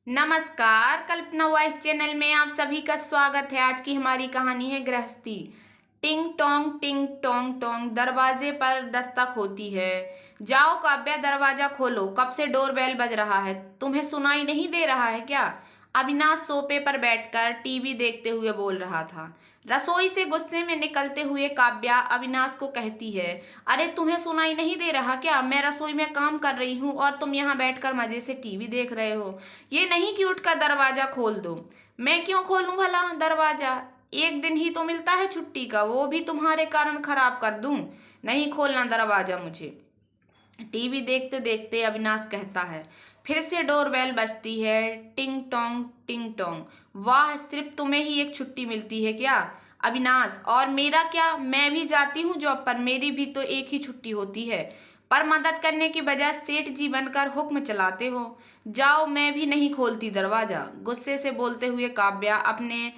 नमस्कार, कल्पना voice channel में आप सभी का स्वागत है। आज की हमारी कहानी है गृहस्थी। टिंग टोंग टोंग दरवाजे पर दस्तक होती है। जाओ काव्या, दरवाजा खोलो, कब से डोरबेल बज रहा है, तुम्हें सुनाई नहीं दे रहा है क्या? अविनाश सोफे पर बैठकर टीवी देखते हुए बोल रहा था। रसोई से गुस्से में निकलते हुए काव्या अविनाश को कहती है, अरे तुम्हें सुनाई नहीं दे रहा क्या? मैं रसोई में काम कर रही हूँ और तुम यहाँ बैठकर मजे से टीवी देख रहे हो। ये नहीं कि उठकर दरवाजा खोल दो। मैं क्यों खोलूं भला दरवाजा? एक दिन ही तो मिलता है छुट्टी का, वो भी तुम्हारे कारण खराब कर दूं। नहीं खोलना दरवाजा मुझे। टीवी देखते देखते अविनाश कहता है, फिर से डोरबेल बजती है। टिंग टोंग टिंग टोंग। वाह, सिर्फ तुम्हें ही एक छुट्टी मिलती है क्या? अविनाश, और मेरा क्या? मैं भी जाती हूँ जॉब पर, मेरी भी तो एक ही छुट्टी होती है। पर मदद करने की बजाय सेठ जी बनकर हुक्म चलाते हो। जाओ, मैं भी नहीं खोलती दरवाजा। गुस्से से बोलते हुए काव्या अपने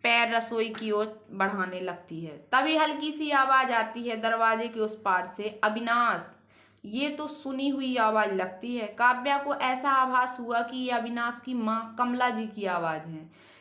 पैर रसोई की ओर बढ़ाने लगती है। तभी हल्की सी आवाज आती है दरवाजे के उस पार से, अविनाश। ये तो सुनी हुई आवाज लगती है। काव्या को ऐसा आभास हुआ कि ये अविनाश की माँ कमला जी की आवाज है।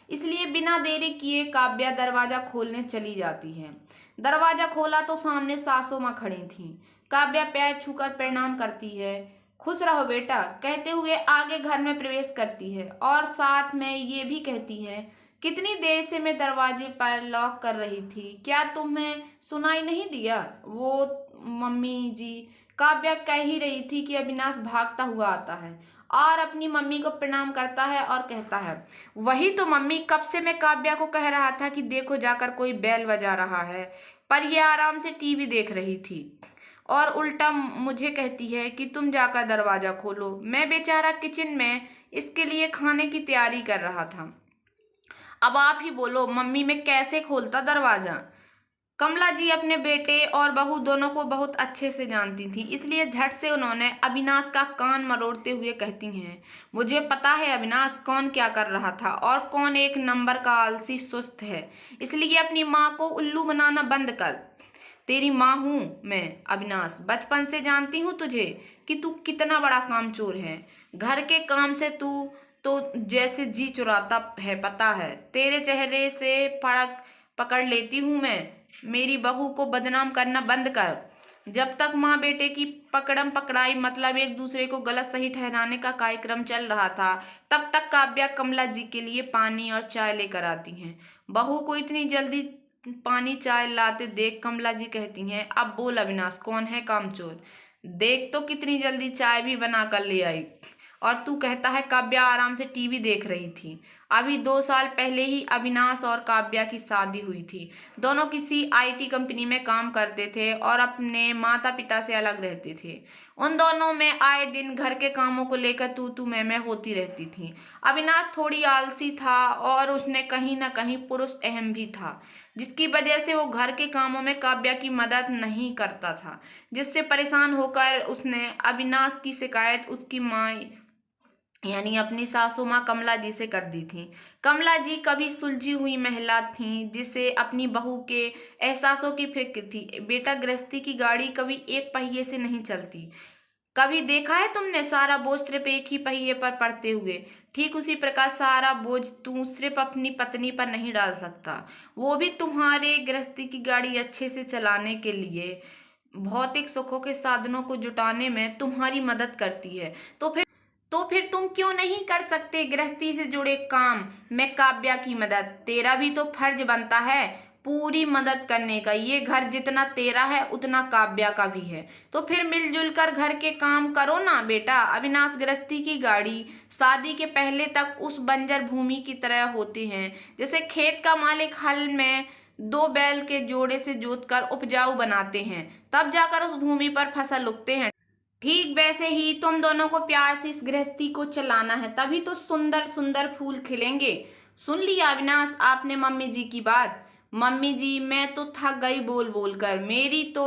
इसलिए बिना देरी किए काव्या दरवाजा खोलने चली जाती है। दरवाजा खोला तो सामने सासू माँ खड़ी थी। काव्या पैर छूकर प्रणाम करती है। खुश रहो बेटा, कहते हुए आगे घर में प्रवेश करती है और साथ में ये भी कहती है, कितनी देर से मैं दरवाजे पर लॉक कर रही थी, क्या तुम्हें सुनाई नहीं दिया? वो मम्मी जी, काव्या कह ही रही थी कि अविनाश भागता हुआ आता है और अपनी मम्मी को प्रणाम करता है और कहता है, वही तो मम्मी, कब से मैं काव्या को कह रहा था कि देखो जाकर कोई बेल बजा रहा है, पर यह आराम से टीवी देख रही थी और उल्टा मुझे कहती है कि तुम जाकर दरवाजा खोलो। मैं बेचारा किचन में इसके लिए खाने की तैयारी कर रहा था। अब आप ही बोलो मम्मी, मैं कैसे खोलता दरवाजा? कमला जी अपने बेटे और बहू दोनों को बहुत अच्छे से जानती थी, इसलिए झट से उन्होंने अविनाश का कान मरोड़ते हुए कहती हैं, मुझे पता है अविनाश कौन क्या कर रहा था और कौन एक नंबर का आलसी सुस्त है। इसलिए अपनी माँ को उल्लू बनाना बंद कर। तेरी माँ हूँ मैं अविनाश, बचपन से जानती हूँ तुझे कि तू कितना बड़ा कामचोर है। घर के काम से तू तो जैसे जी चुराता है, पता है। तेरे चेहरे से फड़क पकड़ लेती हूँ मैं। मेरी बहू को बदनाम करना बंद कर। जब तक माँ बेटे की पकड़म पकड़ाई, मतलब एक दूसरे को गलत सही ठहराने का कार्यक्रम चल रहा था, तब तक काव्या कमला जी के लिए पानी और चाय लेकर आती हैं। बहू को इतनी जल्दी पानी चाय लाते देख कमला जी कहती हैं, अब बोल अविनाश, कौन है कामचोर? देख तो कितनी जल्दी चाय भी बना कर ले आई। और तू कहता है काव्या आराम से टीवी देख रही थी। अभी 2 साल पहले ही अविनाश और काव्या की शादी हुई थी। दोनों किसी आईटी कंपनी में काम करते थे और अपने माता पिता से अलग रहते थे। उन दोनों में आए दिन घर के कामों को लेकर तू मैं होती रहती थी। अविनाश थोड़ी आलसी था और उसने कहीं ना कहीं पुरुष अहम भी था, जिसकी वजह से वो घर के कामों में काव्या की मदद नहीं करता था, जिससे परेशान होकर उसने अविनाश की शिकायत उसकी माँ यानी अपनी सासू माँ कमला जी से कर दी थी। कमला जी कभी सुलझी हुई महिला थीं, जिसे अपनी बहू के एहसासों की फिक्र थी। बेटा, गृहस्थी की गाड़ी कभी एक पहिए से नहीं चलती। कभी देखा है तुमने सारा बोझ सिर्फ एक ही पहिए पर पड़ते हुए? ठीक उसी प्रकार सारा बोझ तू सिर्फ अपनी पत्नी पर नहीं डाल सकता, वो भी तुम्हारे गृहस्थी की गाड़ी अच्छे से चलाने के लिए भौतिक सुखों के साधनों को जुटाने में तुम्हारी मदद करती है। तो फिर तुम क्यों नहीं कर सकते गृहस्थी से जुड़े काम में काव्या की मदद? तेरा भी तो फर्ज बनता है पूरी मदद करने का। ये घर जितना तेरा है उतना काव्या का भी है, तो फिर मिलजुल कर घर के काम करो ना बेटा। अविनाश, गृहस्थी की गाड़ी शादी के पहले तक उस बंजर भूमि की तरह होते हैं जैसे खेत का मालिक हल में 2 बैल के जोड़े से जोतकर उपजाऊ बनाते हैं, तब जाकर उस भूमि पर फसल उगते हैं। ठीक वैसे ही तुम दोनों को प्यार से इस गृहस्थी को चलाना है, तभी तो सुंदर सुंदर फूल खिलेंगे। सुन लिया अविनाश आपने मम्मी जी की बात? मम्मी जी, मैं तो थक गई बोल बोल कर, मेरी तो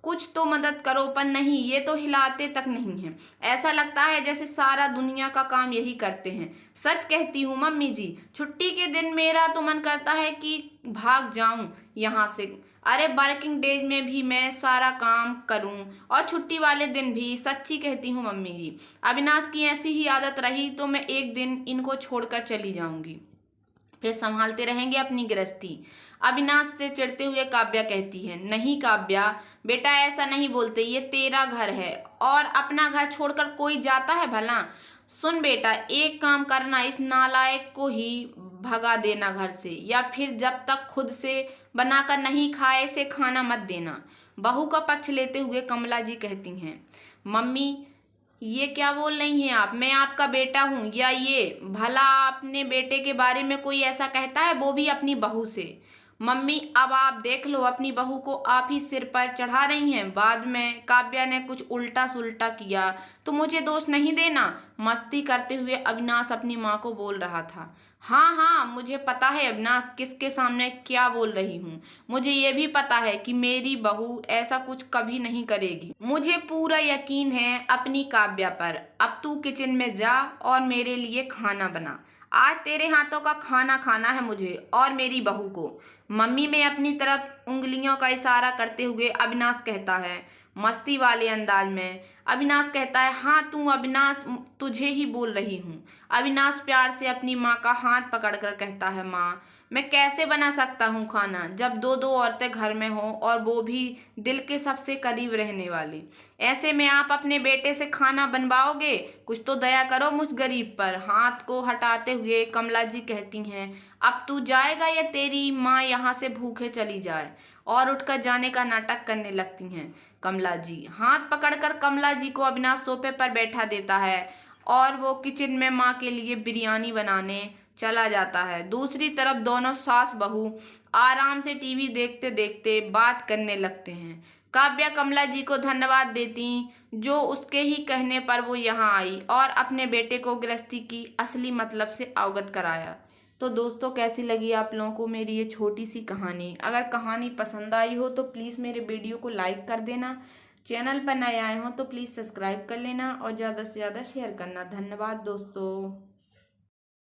कुछ तो मदद करो। पर नहीं, ये तो हिलाते तक नहीं है। ऐसा लगता है जैसे सारा दुनिया का काम यही करते हैं। सच कहती हूँ मम्मी जी, छुट्टी के दिन मेरा तो मन करता है कि भाग जाऊं यहाँ से। अरे वर्किंग डेज में भी मैं सारा काम करूं और छुट्टी वाले दिन भी, सच्ची कहती हूँ मम्मी जी। अविनाश की ऐसी ही आदत रही तो मैं एक दिन इनको छोड़कर चली जाऊंगी, फिर संभालते रहेंगे अपनी गृहस्थी। अविनाश से चिढ़ते हुए काव्या कहती है, नहीं काव्या बेटा, ऐसा नहीं बोलते, ये तेरा घर है और अपना घर छोड़कर कोई जाता है भला? सुन बेटा, एक काम करना, इस नालायक को ही भगा देना घर से, या फिर जब तक खुद से बनाकर नहीं खाए से खाना मत देना। बहू का पक्ष लेते हुए कमला जी कहती हैं, मम्मी ये क्या बोल रही हैं आप? मैं आपका बेटा हूँ या ये? भला अपने बेटे के बारे में कोई ऐसा कहता है, वो भी अपनी बहू से? मम्मी अब आप देख लो, अपनी बहू को आप ही सिर पर चढ़ा रही हैं। बाद में काव्या ने कुछ उल्टा सुल्टा किया तो मुझे दोष नहीं देना। मस्ती करते हुए अविनाश अपनी माँ को बोल रहा था। हाँ हाँ, मुझे पता है अविनाश किसके सामने क्या बोल रही हूँ। मुझे ये भी पता है कि मेरी बहू ऐसा कुछ कभी नहीं करेगी। मुझे पूरा यकीन है अपनी काव्या पर। अब तू किचन में जा और मेरे लिए खाना बना। आज तेरे हाथों का खाना खाना है मुझे और मेरी बहू को। मम्मी में अपनी तरफ उंगलियों का इशारा करते हुए अविनाश कहता है, मस्ती वाले अंदाज में। अविनाश कहता है, हाँ तू अविनाश, तुझे ही बोल रही हूँ। अविनाश प्यार से अपनी माँ का हाथ पकड़कर कहता है, माँ मैं कैसे बना सकता हूँ खाना जब दो दो औरतें घर में हों और वो भी दिल के सबसे करीब रहने वाली। ऐसे में आप अपने बेटे से खाना बनवाओगे? कुछ तो दया करो मुझ गरीब पर। हाथ को हटाते हुए कमला जी कहती हैं, अब तू जाएगा या तेरी माँ यहाँ से भूखे चली जाए? और उठकर जाने का नाटक करने लगती हैं कमला जी। हाथ पकड़कर कमला जी को अविनाश सोफे पर बैठा देता है और वो किचन में माँ के लिए बिरयानी बनाने चला जाता है। दूसरी तरफ दोनों सास बहू आराम से टीवी देखते देखते बात करने लगते हैं। काव्या कमला जी को धन्यवाद देती जो उसके ही कहने पर वो यहाँ आई और अपने बेटे को गृहस्थी की असली मतलब से अवगत कराया। तो दोस्तों, कैसी लगी आप लोगों को मेरी ये छोटी सी कहानी? अगर कहानी पसंद आई हो तो प्लीज़ मेरे वीडियो को लाइक कर देना। चैनल पर नए आए हो तो प्लीज़ सब्सक्राइब कर लेना और ज़्यादा से ज़्यादा शेयर करना। धन्यवाद दोस्तों।